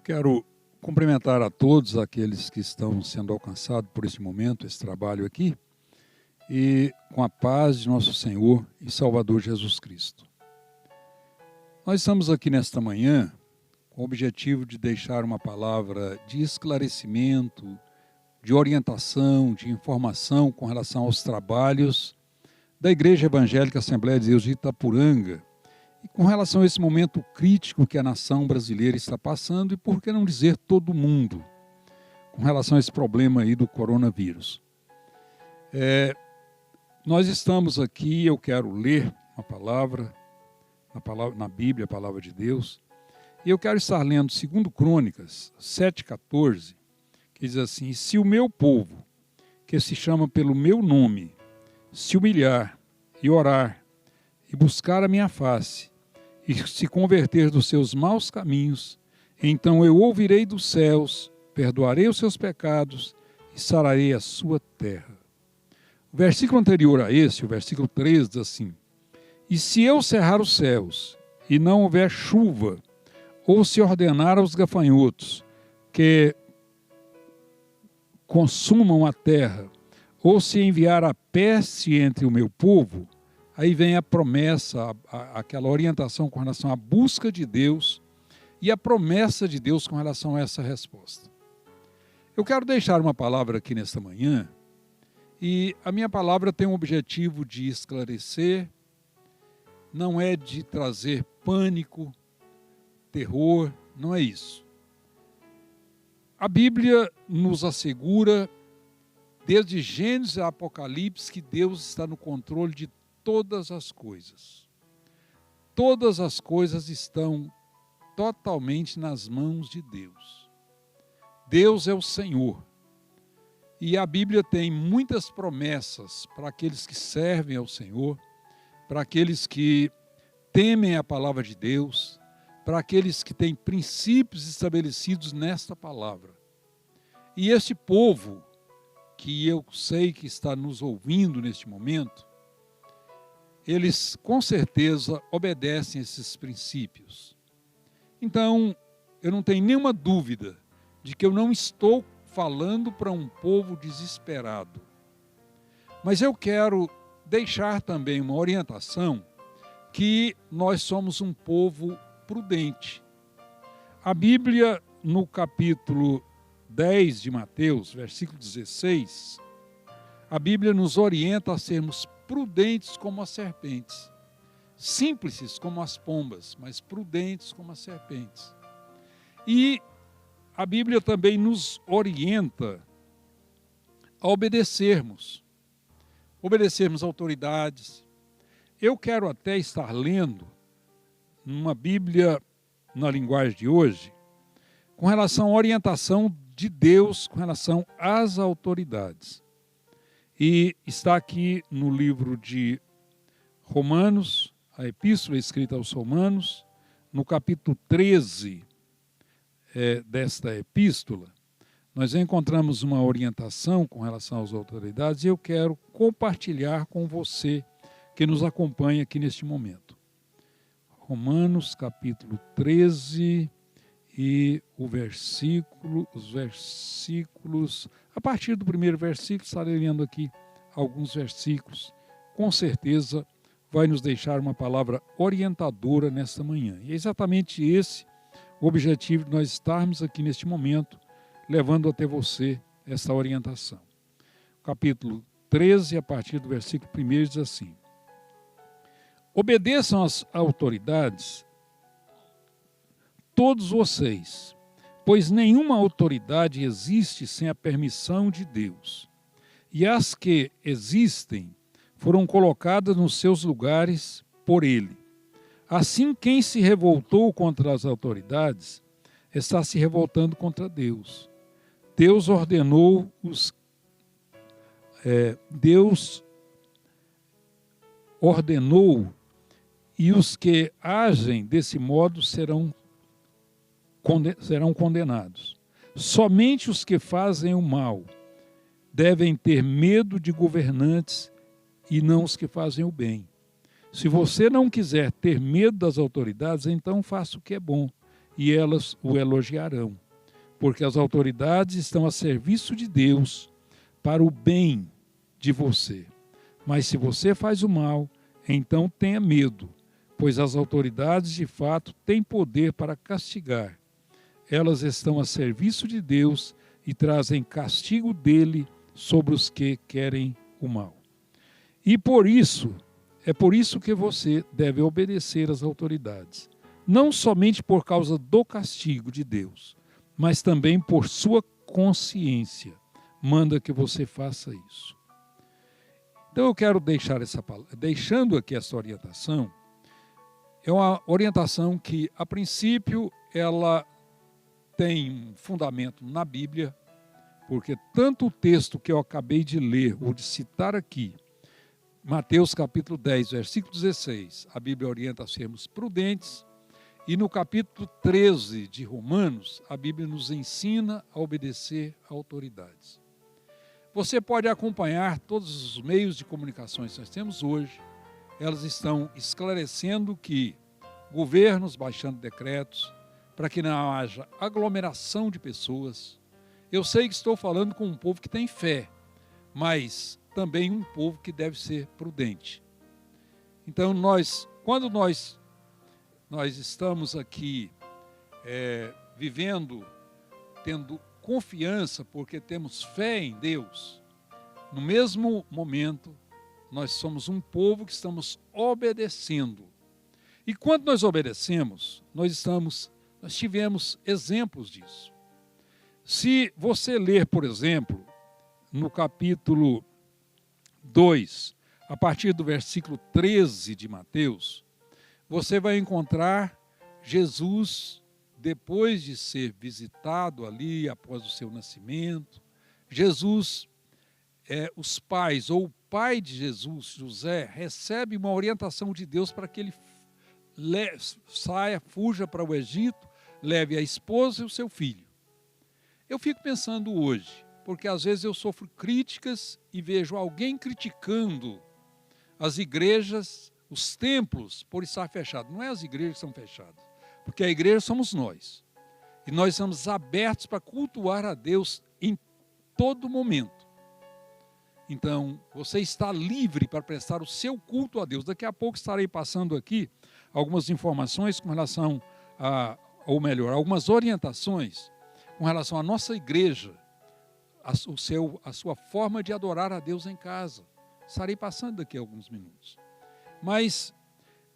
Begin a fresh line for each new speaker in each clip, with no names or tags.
Quero cumprimentar a todos aqueles que estão sendo alcançados por esse momento, esse trabalho aqui, e com a paz de nosso Senhor e Salvador Jesus Cristo. Nós estamos aqui nesta manhã com o objetivo de deixar uma palavra de esclarecimento, de orientação, de informação com relação aos trabalhos da Igreja Evangélica Assembleia de Deus de Itapuranga, e com relação a esse momento crítico que a nação brasileira está passando, e por que não dizer todo mundo, com relação a esse problema aí do coronavírus. Nós estamos aqui, eu quero ler uma palavra na Bíblia, a palavra de Deus, e eu quero estar lendo 2 Crônicas 7,14, que diz assim: se o meu povo, que se chama pelo meu nome, se humilhar e orar, e buscar a minha face, e se converter dos seus maus caminhos, então eu ouvirei dos céus, perdoarei os seus pecados e sararei a sua terra. O versículo anterior a esse, o versículo 3, diz assim: e se eu cerrar os céus, e não houver chuva, ou se ordenar aos gafanhotos que consumam a terra, ou se enviar a peste entre o meu povo, aí vem a promessa, aquela orientação com relação à busca de Deus e a promessa de Deus com relação a essa resposta. Eu quero deixar uma palavra aqui nesta manhã, e a minha palavra tem o objetivo de esclarecer, não é de trazer pânico, terror, não é isso. A Bíblia nos assegura, desde Gênesis a Apocalipse, que Deus está no controle de todas as coisas. Todas as coisas estão totalmente nas mãos de Deus. Deus é o Senhor. E a Bíblia tem muitas promessas para aqueles que servem ao Senhor, para aqueles que temem a palavra de Deus, para aqueles que têm princípios estabelecidos nesta palavra. E este povo, que eu sei que está nos ouvindo neste momento, eles com certeza obedecem esses princípios. Então, eu não tenho nenhuma dúvida de que eu não estou falando para um povo desesperado. Mas eu quero deixar também uma orientação que nós somos um povo prudente. A Bíblia, no capítulo 10 de Mateus, versículo 16, a Bíblia nos orienta a sermos prudentes como as serpentes, simples como as pombas, mas prudentes como as serpentes. E a Bíblia também nos orienta a obedecermos autoridades. Eu quero até estar lendo numa Bíblia na linguagem de hoje, com relação à orientação de Deus com relação às autoridades. E está aqui no livro de Romanos, a epístola escrita aos Romanos, no capítulo 13 desta epístola, nós encontramos uma orientação com relação às autoridades, e eu quero compartilhar com você que nos acompanha aqui neste momento. Romanos, capítulo 13, e os versículos, a partir do primeiro versículo, estarei lendo aqui alguns versículos, com certeza vai nos deixar uma palavra orientadora nesta manhã. E é exatamente esse o objetivo de nós estarmos aqui neste momento, levando até você essa orientação. Capítulo 13, a partir do versículo 1, diz assim: obedeçam às autoridades, todos vocês, pois nenhuma autoridade existe sem a permissão de Deus. E as que existem foram colocadas nos seus lugares por Ele. Assim, quem se revoltou contra as autoridades está se revoltando contra Deus. Deus ordenou e os que agem desse modo serão condenados. Somente os que fazem o mal devem ter medo de governantes e não os que fazem o bem. Se você não quiser ter medo das autoridades, então faça o que é bom e elas o elogiarão, porque as autoridades estão a serviço de Deus para o bem de você. Mas se você faz o mal, então tenha medo, pois as autoridades de fato têm poder para castigar. Elas estão a serviço de Deus e trazem castigo dele sobre os que querem o mal. E é por isso que você deve obedecer às autoridades, não somente por causa do castigo de Deus, mas também por sua consciência. Manda que você faça isso. Então eu quero deixando aqui essa orientação. É uma orientação que, a princípio, ela tem um fundamento na Bíblia, porque tanto o texto que eu acabei de ler, ou de citar aqui, Mateus capítulo 10, versículo 16, a Bíblia orienta a sermos prudentes, e no capítulo 13 de Romanos, a Bíblia nos ensina a obedecer a autoridades. Você pode acompanhar todos os meios de comunicações que nós temos hoje. Elas estão esclarecendo que governos baixando decretos para que não haja aglomeração de pessoas. Eu sei que estou falando com um povo que tem fé, mas também um povo que deve ser prudente. Então, quando nós estamos aqui vivendo, tendo confiança, porque temos fé em Deus, no mesmo momento, nós somos um povo que estamos obedecendo. E quando nós obedecemos, nós tivemos exemplos disso. Se você ler, por exemplo, no capítulo 2, a partir do versículo 13 de Mateus, você vai encontrar Jesus, depois de ser visitado ali, após o seu nascimento. Jesus, os pais, ou o pai de Jesus, José, recebe uma orientação de Deus para que ele fuja para o Egito, leve a esposa e o seu filho. Eu fico pensando hoje, porque às vezes eu sofro críticas e vejo alguém criticando as igrejas, os templos, por estar fechados. Não é as igrejas que são fechadas, porque a igreja somos nós. E nós estamos abertos para cultuar a Deus em todo momento. Então, você está livre para prestar o seu culto a Deus. Daqui a pouco estarei passando aqui algumas informações com relação algumas orientações com relação à nossa igreja, a sua forma de adorar a Deus em casa. Estarei passando daqui a alguns minutos. Mas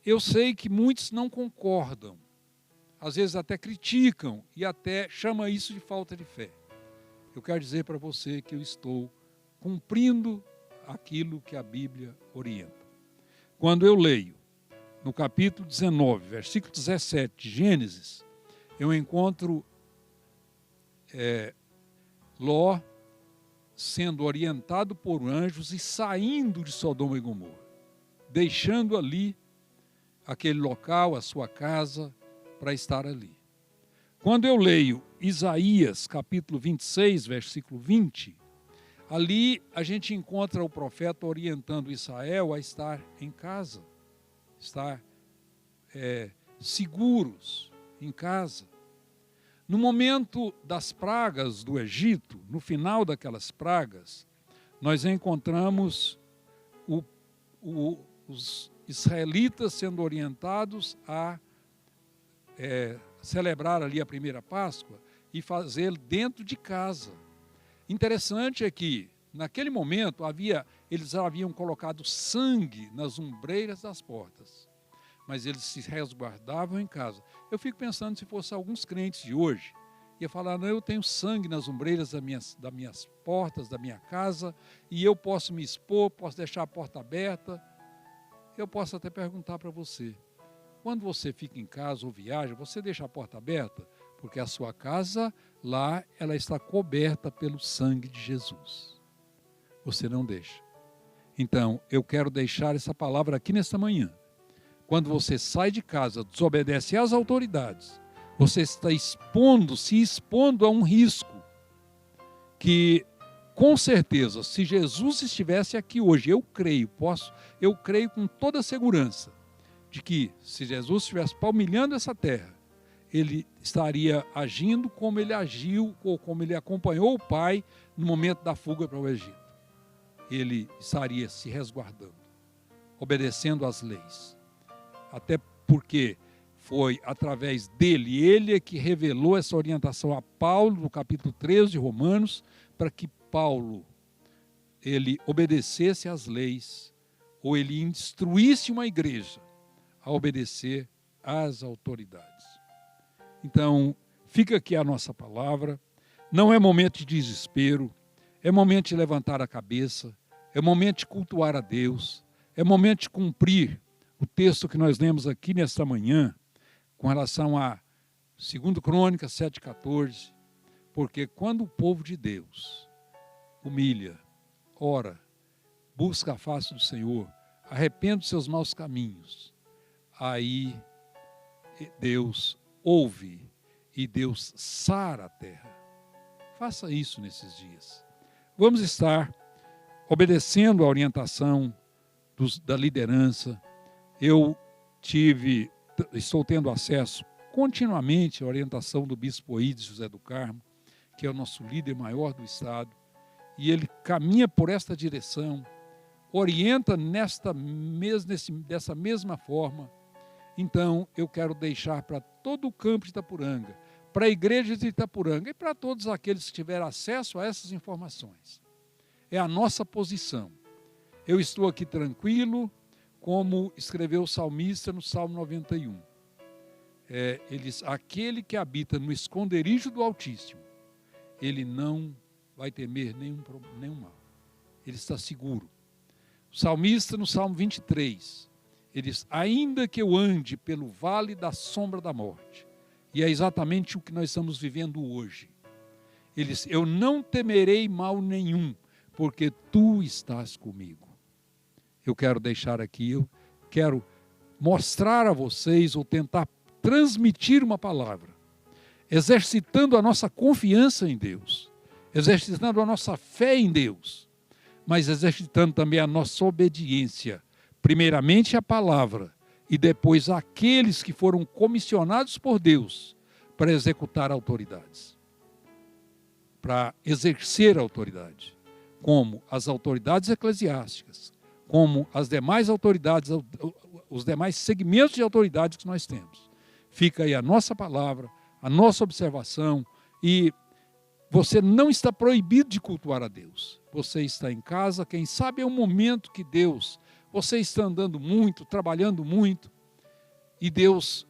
eu sei que muitos não concordam, às vezes até criticam e até chamam isso de falta de fé. Eu quero dizer para você que eu estou cumprindo aquilo que a Bíblia orienta. Quando eu leio no capítulo 19, versículo 17 de Gênesis, eu encontro Ló sendo orientado por anjos e saindo de Sodoma e Gomorra, deixando ali aquele local, a sua casa, para estar ali. Quando eu leio Isaías, capítulo 26, versículo 20, ali a gente encontra o profeta orientando Israel a estar em casa, estar seguros em casa. No momento das pragas do Egito, no final daquelas pragas, nós encontramos os israelitas sendo orientados a celebrar ali a primeira Páscoa e fazer dentro de casa. Interessante é que, naquele momento, eles haviam colocado sangue nas ombreiras das portas, mas eles se resguardavam em casa. Eu fico pensando, se fosse alguns crentes de hoje, ia falar, não, eu tenho sangue nas ombreiras das minhas portas, da minha casa, e eu posso me expor, posso deixar a porta aberta. Eu posso até perguntar para você, quando você fica em casa ou viaja, você deixa a porta aberta? Porque a sua casa, lá, ela está coberta pelo sangue de Jesus. Você não deixa. Então, eu quero deixar essa palavra aqui nesta manhã. Quando você sai de casa, desobedece às autoridades, você está se expondo a um risco que, com certeza, se Jesus estivesse aqui hoje, eu creio com toda segurança, de que se Jesus estivesse palmilhando essa terra, ele estaria agindo como ele agiu, ou como ele acompanhou o pai no momento da fuga para o Egito. Ele estaria se resguardando, obedecendo às leis. Até porque foi através dele, ele é que revelou essa orientação a Paulo, no capítulo 13 de Romanos, para que Paulo, ele obedecesse às leis, ou ele instruísse uma igreja a obedecer às autoridades. Então, fica aqui a nossa palavra. Não é momento de desespero, é momento de levantar a cabeça, é momento de cultuar a Deus, é momento de cumprir o texto que nós lemos aqui nesta manhã, com relação a 2 Crônicas 7,14, porque quando o povo de Deus humilha, ora, busca a face do Senhor, arrepende dos seus maus caminhos, aí Deus ouve e Deus sara a terra. Faça isso nesses dias. Vamos estar obedecendo a orientação da liderança. Eu estou tendo acesso continuamente à orientação do bispo Oídes José do Carmo, que é o nosso líder maior do estado, e ele caminha por esta direção, orienta dessa mesma forma. Então, eu quero deixar para todo o campo de Itapuranga, para a igreja de Itapuranga e para todos aqueles que tiverem acesso a essas informações. É a nossa posição. Eu estou aqui tranquilo, como escreveu o salmista no Salmo 91. Aquele que habita no esconderijo do Altíssimo, ele não vai temer nenhum mal. Ele está seguro. O salmista no Salmo 23, ele diz, ainda que eu ande pelo vale da sombra da morte, e é exatamente o que nós estamos vivendo hoje. Ele diz, eu não temerei mal nenhum, porque tu estás comigo. Eu quero deixar aqui, eu quero mostrar a vocês, ou tentar transmitir uma palavra, exercitando a nossa confiança em Deus, exercitando a nossa fé em Deus, mas exercitando também a nossa obediência, primeiramente a palavra, e depois àqueles que foram comissionados por Deus para executar autoridades, para exercer a autoridade, como as autoridades eclesiásticas, como as demais autoridades, os demais segmentos de autoridades que nós temos. Fica aí a nossa palavra, a nossa observação, e você não está proibido de cultuar a Deus. Você está em casa, quem sabe é um momento que Deus, você está andando muito, trabalhando muito, e Deus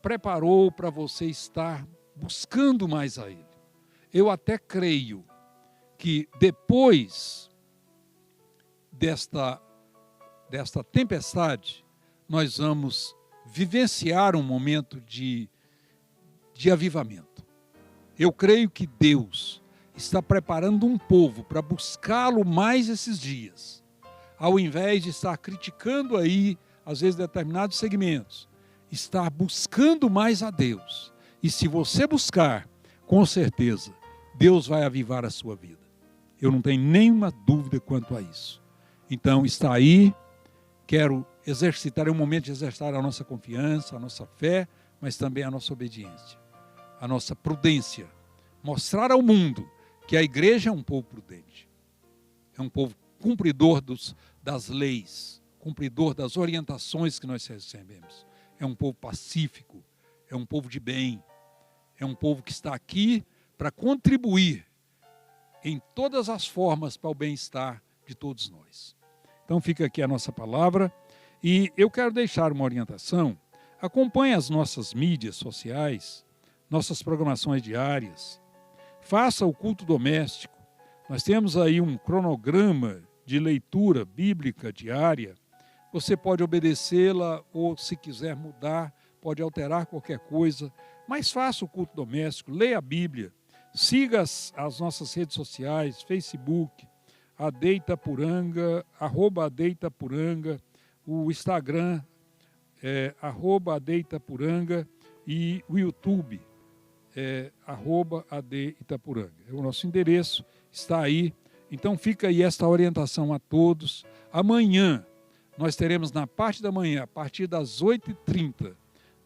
preparou para você estar buscando mais a Ele. Eu até creio que depois desta tempestade, nós vamos vivenciar um momento de avivamento. Eu creio que Deus está preparando um povo para buscá-lo mais esses dias, ao invés de estar criticando aí, às vezes, determinados segmentos, estar buscando mais a Deus. E se você buscar, com certeza, Deus vai avivar a sua vida. Eu não tenho nenhuma dúvida quanto a isso. Então, está aí, quero exercitar, é um momento de exercitar a nossa confiança, a nossa fé, mas também a nossa obediência, a nossa prudência. Mostrar ao mundo que a igreja é um povo prudente, é um povo cumpridor das leis, cumpridor das orientações que nós recebemos. É um povo pacífico, é um povo de bem, é um povo que está aqui para contribuir em todas as formas para o bem-estar de todos nós. Então fica aqui a nossa palavra, e eu quero deixar uma orientação. Acompanhe as nossas mídias sociais, nossas programações diárias, faça o culto doméstico. Nós temos aí um cronograma de leitura bíblica diária. Você pode obedecê-la, ou se quiser mudar, pode alterar qualquer coisa, mas faça o culto doméstico, leia a Bíblia, siga as nossas redes sociais, Facebook, AD Itapuranga, @AD Itapuranga, o Instagram @AD Itapuranga, e o YouTube @AD Itapuranga. É o nosso endereço, está aí. Então fica aí esta orientação a todos. Amanhã nós teremos, na parte da manhã, a partir das 8h30,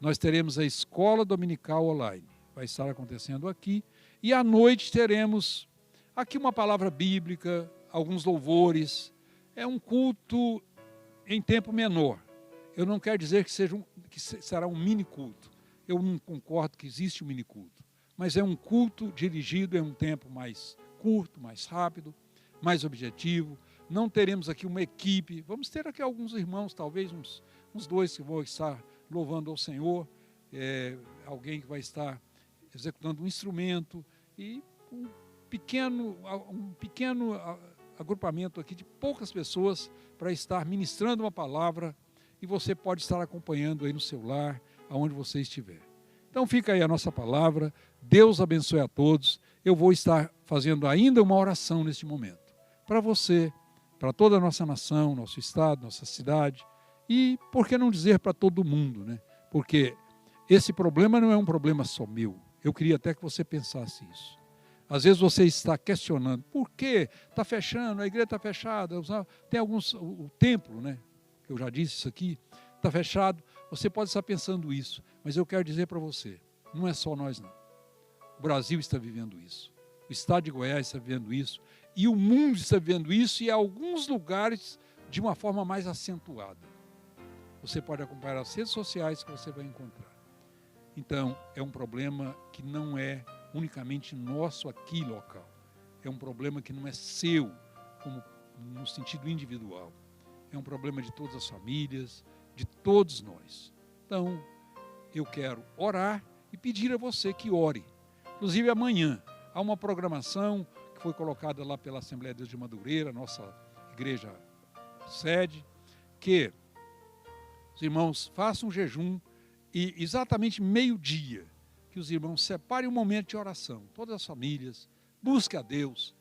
nós teremos a escola dominical online. Vai estar acontecendo aqui. E à noite teremos aqui uma palavra bíblica, alguns louvores. É um culto em tempo menor. Eu não quero dizer que será um mini culto. Eu não concordo que existe um mini culto. Mas é um culto dirigido em um tempo mais curto, mais rápido, mais objetivo. Não teremos aqui uma equipe. Vamos ter aqui alguns irmãos, talvez uns 2 que vão estar louvando ao Senhor. Alguém que vai estar executando um instrumento. E um pequeno agrupamento aqui de poucas pessoas para estar ministrando uma palavra. E você pode estar acompanhando aí no seu lar, aonde você estiver. Então fica aí a nossa palavra. Deus abençoe a todos. Eu vou estar fazendo ainda uma oração neste momento. Para você, para toda a nossa nação, nosso estado, nossa cidade. E por que não dizer para todo mundo, né? Porque esse problema não é um problema só meu. Eu queria até que você pensasse isso. Às vezes você está questionando, por que está fechando, a igreja está fechada, tem alguns, o templo, né? Eu já disse isso aqui, está fechado. Você pode estar pensando isso, mas eu quero dizer para você, não é só nós não. O Brasil está vivendo isso, o estado de Goiás está vivendo isso, e o mundo está vivendo isso, e em alguns lugares de uma forma mais acentuada. Você pode acompanhar as redes sociais que você vai encontrar. Então, é um problema que não é unicamente nosso aqui local. É um problema que não é seu, como no sentido individual. É um problema de todas as famílias, de todos nós. Então, eu quero orar e pedir a você que ore. Inclusive, amanhã há uma programação que foi colocada lá pela Assembleia de Deus de Madureira, nossa igreja sede, que os irmãos façam um jejum e exatamente meio-dia, que os irmãos separem um momento de oração, todas as famílias, busque a Deus,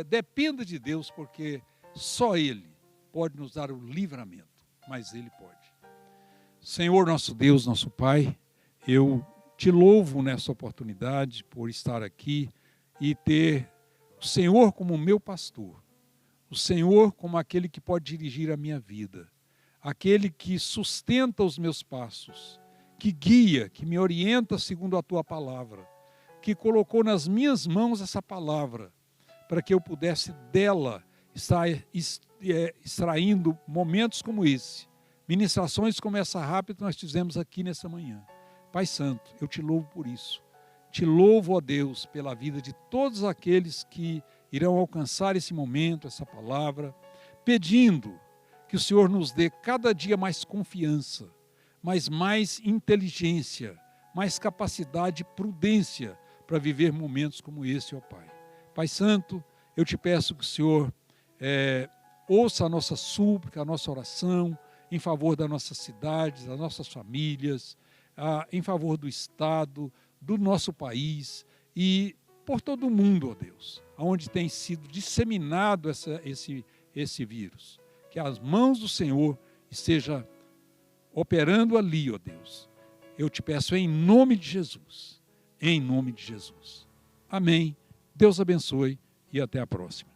dependa de Deus, porque só Ele pode nos dar o livramento, mas Ele pode. Senhor nosso Deus, nosso Pai, eu te louvo nessa oportunidade por estar aqui e ter o Senhor como meu pastor, o Senhor como aquele que pode dirigir a minha vida, aquele que sustenta os meus passos, que guia, que me orienta segundo a tua palavra, que colocou nas minhas mãos essa palavra, para que eu pudesse dela estar extraindo momentos como esse, ministrações como essa rápida que nós fizemos aqui nessa manhã. Pai Santo, eu te louvo por isso. Te louvo, ó Deus, pela vida de todos aqueles que irão alcançar esse momento, essa palavra, pedindo que o Senhor nos dê cada dia mais confiança, mas mais inteligência, mais capacidade e prudência para viver momentos como esse, ó Pai. Pai Santo, eu te peço que o Senhor ouça a nossa súplica, a nossa oração, em favor das nossas cidades, das nossas famílias, em favor do Estado, do nosso país e por todo o mundo, ó Deus, onde tem sido disseminado esse vírus. Que as mãos do Senhor estejam operando ali, ó Deus. Eu te peço em nome de Jesus. Em nome de Jesus. Amém. Deus abençoe e até a próxima.